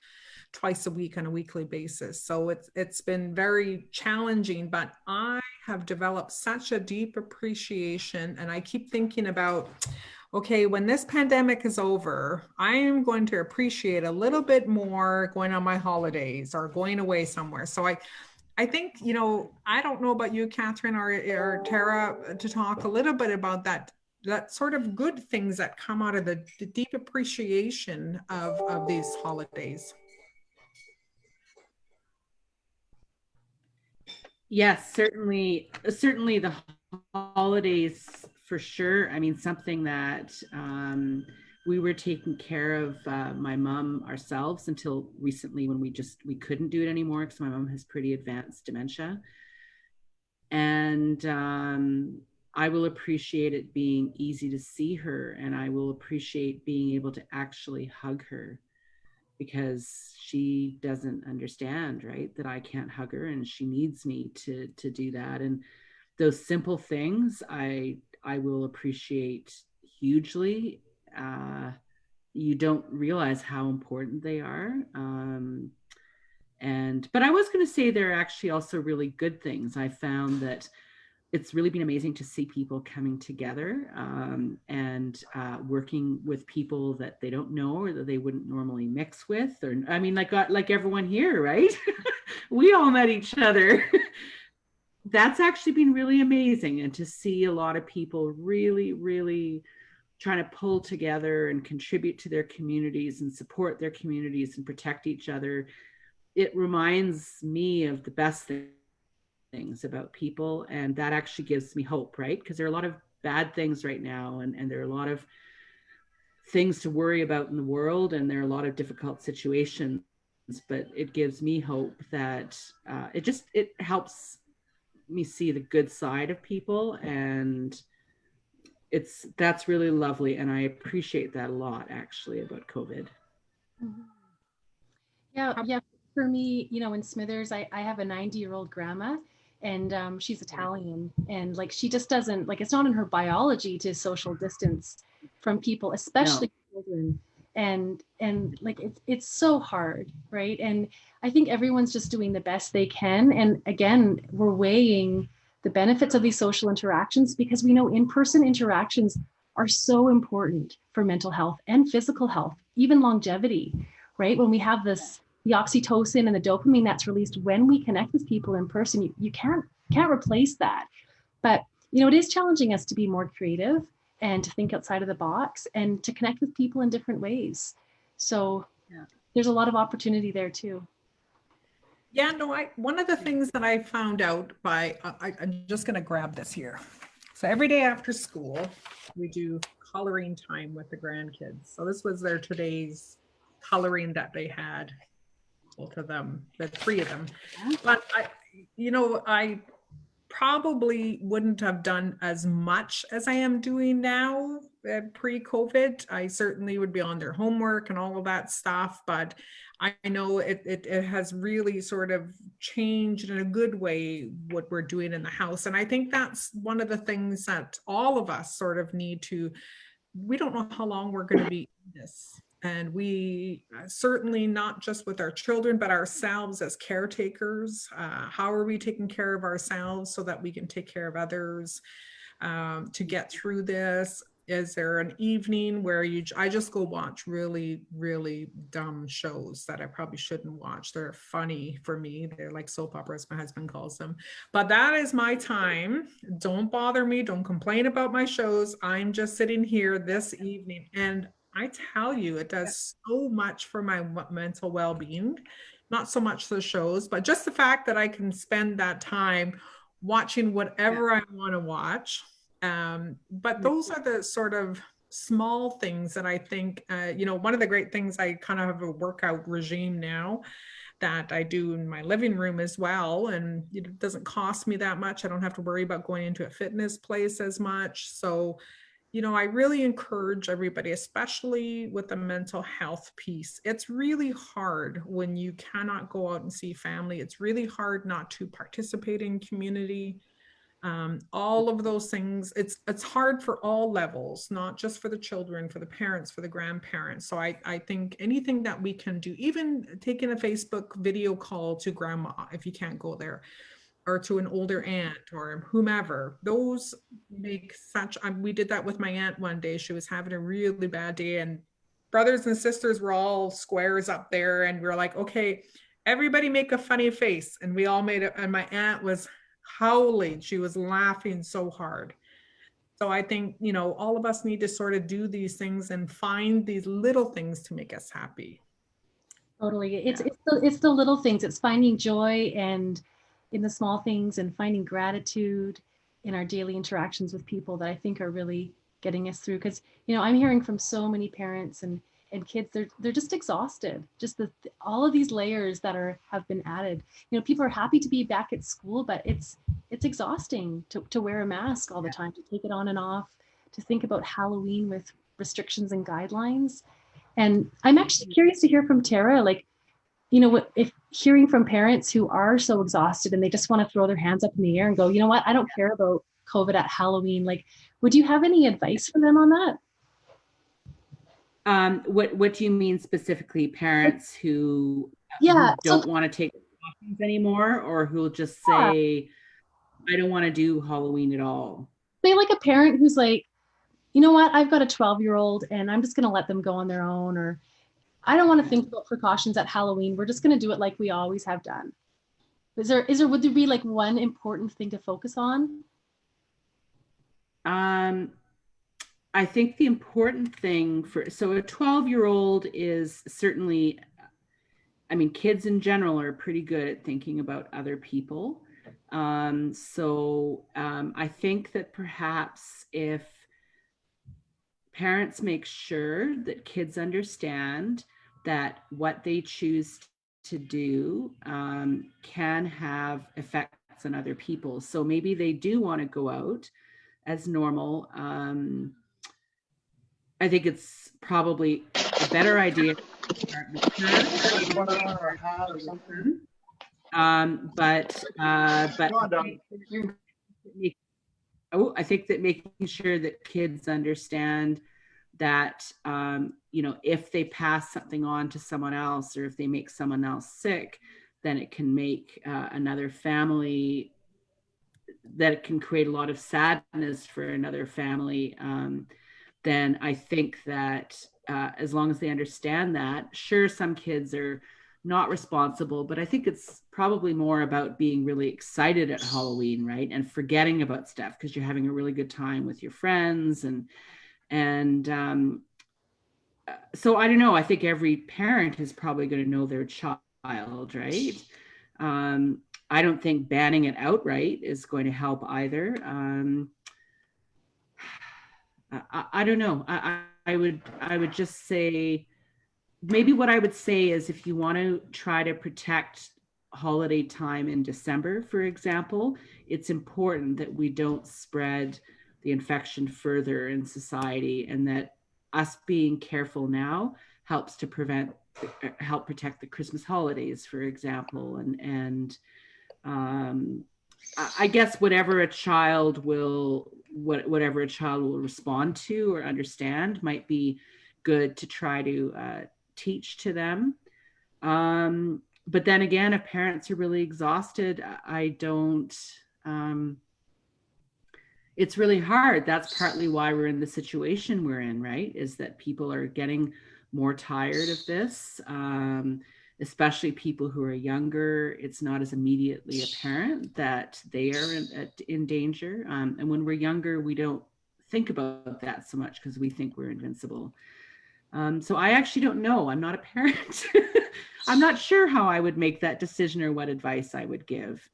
[SPEAKER 1] twice a week on a weekly basis. So it's been very challenging, but I have developed such a deep appreciation, and I keep thinking about, okay, when this pandemic is over, I am going to appreciate a little bit more going on my holidays or going away somewhere. So I think, you know, I don't know about you, Catherine or Tara, to talk a little bit about that sort of good things that come out of the deep appreciation of these holidays.
[SPEAKER 3] Yes, certainly the holidays for sure. I mean, something that we were taking care of my mom ourselves until recently when we couldn't do it anymore because my mom has pretty advanced dementia. And I will appreciate it being easy to see her, and I will appreciate being able to actually hug her, because she doesn't understand, right, that I can't hug her and she needs me to do that. And those simple things I will appreciate hugely. You don't realize how important they are. But I was going to say there are actually also really good things. I found that it's really been amazing to see people coming together and working with people that they don't know or that they wouldn't normally mix with. Or I mean, like everyone here, right? We all met each other. That's actually been really amazing, and to see a lot of people really, really trying to pull together and contribute to their communities and support their communities and protect each other. It reminds me of the best things about people, and that actually gives me hope, right? Because there are a lot of bad things right now, and there are a lot of things to worry about in the world, and there are a lot of difficult situations, but it gives me hope that it helps me see the good side of people, and that's really lovely, and I appreciate that a lot actually about COVID.
[SPEAKER 5] Yeah. For me, in Smithers, I have a 90-year-old grandma, and she's Italian, and like she just doesn't like, it's not in her biology to social distance from people, especially children. And like it's so hard, right? And I think everyone's just doing the best they can. And again, we're weighing the benefits of these social interactions because we know in-person interactions are so important for mental health and physical health, even longevity, right? When we have the oxytocin and the dopamine that's released when we connect with people in person, you can't replace that. But it is challenging us to be more creative and to think outside of the box and to connect with people in different ways. So there's a lot of opportunity there too.
[SPEAKER 1] Yeah, no, one of the things that I found out I'm just going to grab this here. So every day after school, we do coloring time with the grandkids. So this was their today's coloring that they had, both of them, the three of them. But I probably wouldn't have done as much as I am doing now pre-COVID. I certainly would be on their homework and all of that stuff, but I know it has really sort of changed in a good way what we're doing in the house. And I think that's one of the things that all of us sort of need to, we don't know how long we're going to be in this. And we certainly not just with our children, but ourselves as caretakers. How are we taking care of ourselves so that we can take care of others to get through this? Is there an evening where I just go watch really, really dumb shows that I probably shouldn't watch? They're funny for me. They're like soap operas, my husband calls them. But that is my time. Don't bother me. Don't complain about my shows. I'm just sitting here this evening, and I tell you, it does so much for my mental well-being. Not so much the shows, but just the fact that I can spend that time watching whatever I want to watch. But those are the sort of small things that I think, one of the great things, I kind of have a workout regime now that I do in my living room as well. And it doesn't cost me that much. I don't have to worry about going into a fitness place as much. So I really encourage everybody, especially with the mental health piece. It's really hard when you cannot go out and see family. It's really hard not to participate in community. All of those things, it's hard for all levels, not just for the children, for the parents, for the grandparents. So I think anything that we can do, even taking a Facebook video call to grandma, if you can't go there, or to an older aunt or whomever, those make such, we did that with my aunt one day. She was having a really bad day, and brothers and sisters were all squares up there, and we were like, okay, everybody make a funny face. And we all made it, and my aunt was howling. She was laughing so hard. So I think, all of us need to sort of do these things and find these little things to make us happy.
[SPEAKER 5] Totally. It's the little things. It's finding joy and in the small things, and finding gratitude in our daily interactions with people that I think are really getting us through. Because, I'm hearing from so many parents and kids, they're just exhausted. Just all of these layers that have been added. People are happy to be back at school, but it's exhausting to wear a mask all the time, to take it on and off, to think about Halloween with restrictions and guidelines. And I'm actually curious to hear from Tara, like, if hearing from parents who are so exhausted and they just want to throw their hands up in the air and go, you know what, I don't care about COVID at Halloween. Like, would you have any advice for them on that?
[SPEAKER 3] What do you mean specifically? Parents who
[SPEAKER 9] Yeah.
[SPEAKER 3] who don't want to take precautions anymore, or who'll just say, I don't want to do Halloween at all.
[SPEAKER 9] Say like a parent who's like, you know what, I've got a 12-year-old and I'm just going to let them go on their own, or I don't want to think about precautions at Halloween. We're just going to do it like we always have done. Would there be like one important thing to focus on?
[SPEAKER 3] I think the important thing so a 12-year-old is certainly, I mean, kids in general are pretty good at thinking about other people. I think that perhaps if parents make sure that kids understand that what they choose to do can have effects on other people. So maybe they do want to go out as normal. I think it's probably a better idea to start I think that making sure that kids understand that if they pass something on to someone else, or if they make someone else sick, then it can make another family, that it can create a lot of sadness for another family. Then I think that as long as they understand that, sure, some kids are not responsible, but I think it's probably more about being really excited at Halloween, right? And forgetting about stuff because you're having a really good time with your friends. So I don't know. I think every parent is probably going to know their child, right? I don't think banning it outright is going to help either. I don't know. I would just say, maybe what I would say is, if you want to try to protect holiday time in December, for example, it's important that we don't spread the infection further in society, and that us being careful now helps to help protect the Christmas holidays, for example. And I guess whatever a child will respond to or understand might be good to try to teach to them. But then again, if parents are really exhausted, it's really hard. That's partly why we're in the situation we're in, right? Is that people are getting more tired of this, especially people who are younger. It's not as immediately apparent that they are in danger. And when we're younger, we don't think about that so much because we think we're invincible. So I actually don't know. I'm not a parent. I'm not sure how I would make that decision or what advice I would give.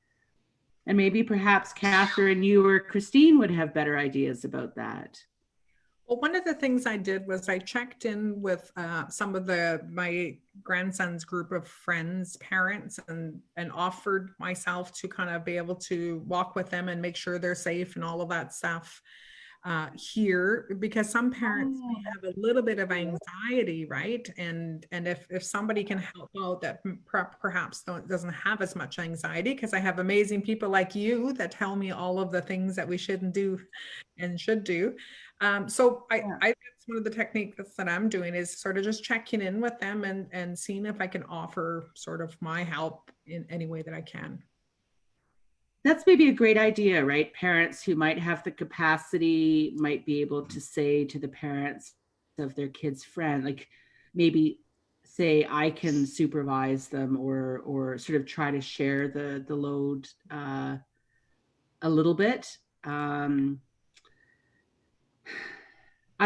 [SPEAKER 3] And maybe perhaps Catherine, you or Christine would have better ideas about that.
[SPEAKER 1] Well, one of the things I did was I checked in with some of my grandson's group of friends, parents, and offered myself to kind of be able to walk with them and make sure they're safe and all of that stuff here, because some parents may have a little bit of anxiety, right? And if somebody can help out that perhaps doesn't have as much anxiety, because I have amazing people like you that tell me all of the things that we shouldn't do and should do. So I that's one of the techniques that I'm doing, is sort of just checking in with them and seeing if I can offer sort of my help in any way that I can.
[SPEAKER 3] That's maybe a great idea, right? Parents who might have the capacity might be able to say to the parents of their kid's friend, like maybe say, I can supervise them, or sort of try to share the load a little bit. I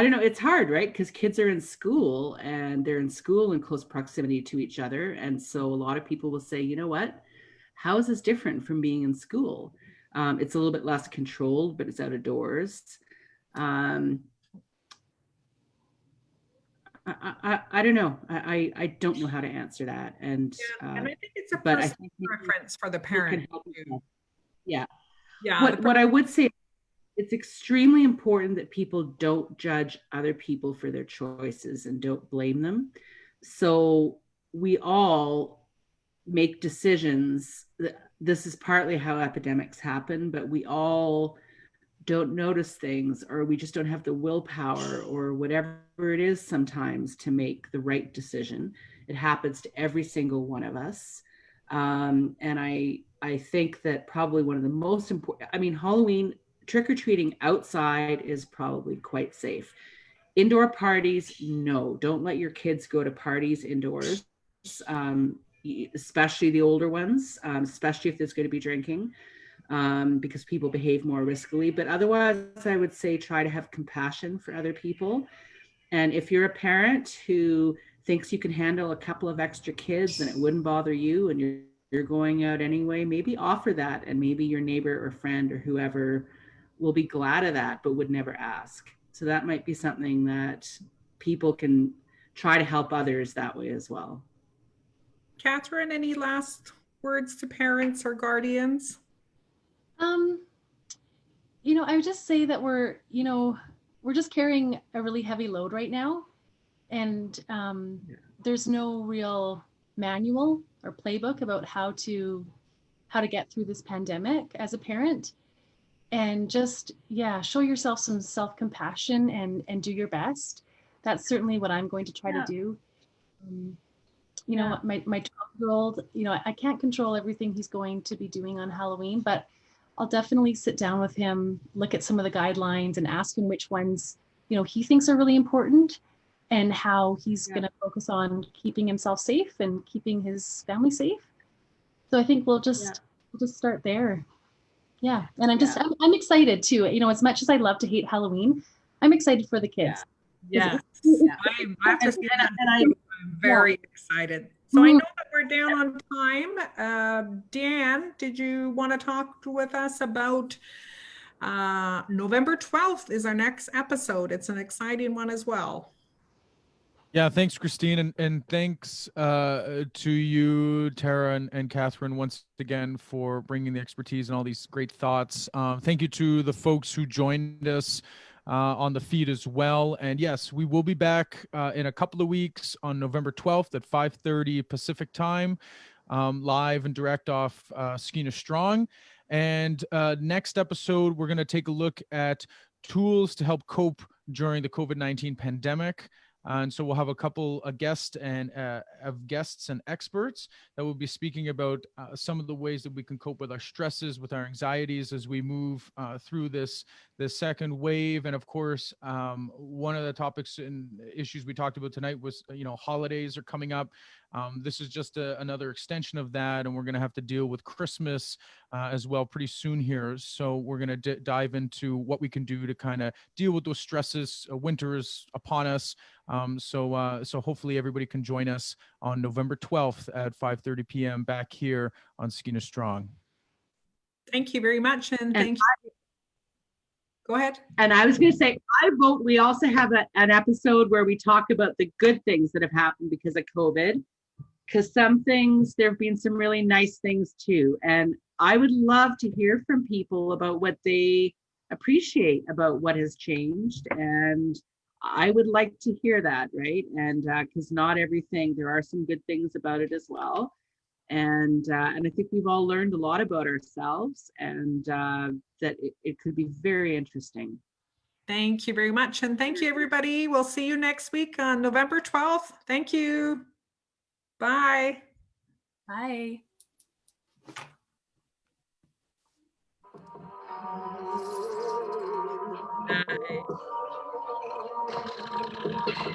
[SPEAKER 3] don't know. It's hard, right? Because kids are in school, and they're in school in close proximity to each other. And so a lot of people will say, you know what? How is this different from being in school? It's a little bit less controlled, but it's out of doors. I don't know. I don't know how to answer that. And
[SPEAKER 1] I think it's a personal preference for the parent.
[SPEAKER 3] Yeah.
[SPEAKER 1] Yeah.
[SPEAKER 3] What I would say, it's extremely important that people don't judge other people for their choices and don't blame them. So we all make decisions. This is partly how epidemics happen, but we all don't notice things, or we just don't have the willpower or whatever it is sometimes to make the right decision. It happens to every single one of us. And I think that probably one of the most important, I mean, Halloween trick-or-treating outside is probably quite safe. Indoor parties, no, don't let your kids go to parties indoors, especially the older ones, especially if there's going to be drinking, because people behave more riskily. But otherwise, I would say try to have compassion for other people. And if you're a parent who thinks you can handle a couple of extra kids and it wouldn't bother you, and you're going out anyway, maybe offer that, and maybe your neighbor or friend or whoever will be glad of that, but would never ask. So that might be something that people can try to help others that way as well.
[SPEAKER 1] Catherine, any last words to parents or guardians?
[SPEAKER 9] I would just say that we're just carrying a really heavy load right now. And there's no real manual or playbook about how to get through this pandemic as a parent. And just, show yourself some self-compassion and do your best. That's certainly what I'm going to try to do. My 12-year-old, I can't control everything he's going to be doing on Halloween, but I'll definitely sit down with him, look at some of the guidelines and ask him which ones, he thinks are really important and how he's going to focus on keeping himself safe and keeping his family safe. So I think we'll just start there. Yeah. And I'm excited too. As much as I love to hate Halloween, I'm excited for the kids.
[SPEAKER 1] Yeah. I'm very excited. So I know that we're down on time. Dan, did you want to talk with us about November 12th is our next episode. It's an exciting one as well.
[SPEAKER 2] Yeah, thanks, Christine, and thanks to you, Tara and Catherine, once again for bringing the expertise and all these great thoughts. Thank you to the folks who joined us on the feed as well. And yes, we will be back in a couple of weeks on November 12th at 5:30 Pacific time, live and direct off Skeena Strong. And next episode, we're going to take a look at tools to help cope during the COVID-19 pandemic. And so we'll have a couple of guests and experts that will be speaking about some of the ways that we can cope with our stresses, with our anxieties as we move through this second wave. And of course, one of the topics and issues we talked about tonight was, holidays are coming up. This is just another extension of that, and we're going to have to deal with Christmas as well pretty soon here. So we're going to dive into what we can do to kind of deal with those stresses. Winter is upon us. So hopefully everybody can join us on November 12th at 5:30 p.m. back here on Skeena Strong.
[SPEAKER 1] Thank you very much. And thank you. Go ahead.
[SPEAKER 3] And I was going to say, I vote we also have an episode where we talk about the good things that have happened because of COVID. Because some things, there have been some really nice things too. And I would love to hear from people about what they appreciate about what has changed. And I would like to hear that, right? And because not everything, there are some good things about it as well. And I think we've all learned a lot about ourselves, and that it could be very interesting.
[SPEAKER 1] Thank you very much. And thank you, everybody. We'll see you next week on November 12th. Thank you. Bye.
[SPEAKER 5] Bye.
[SPEAKER 1] Bye.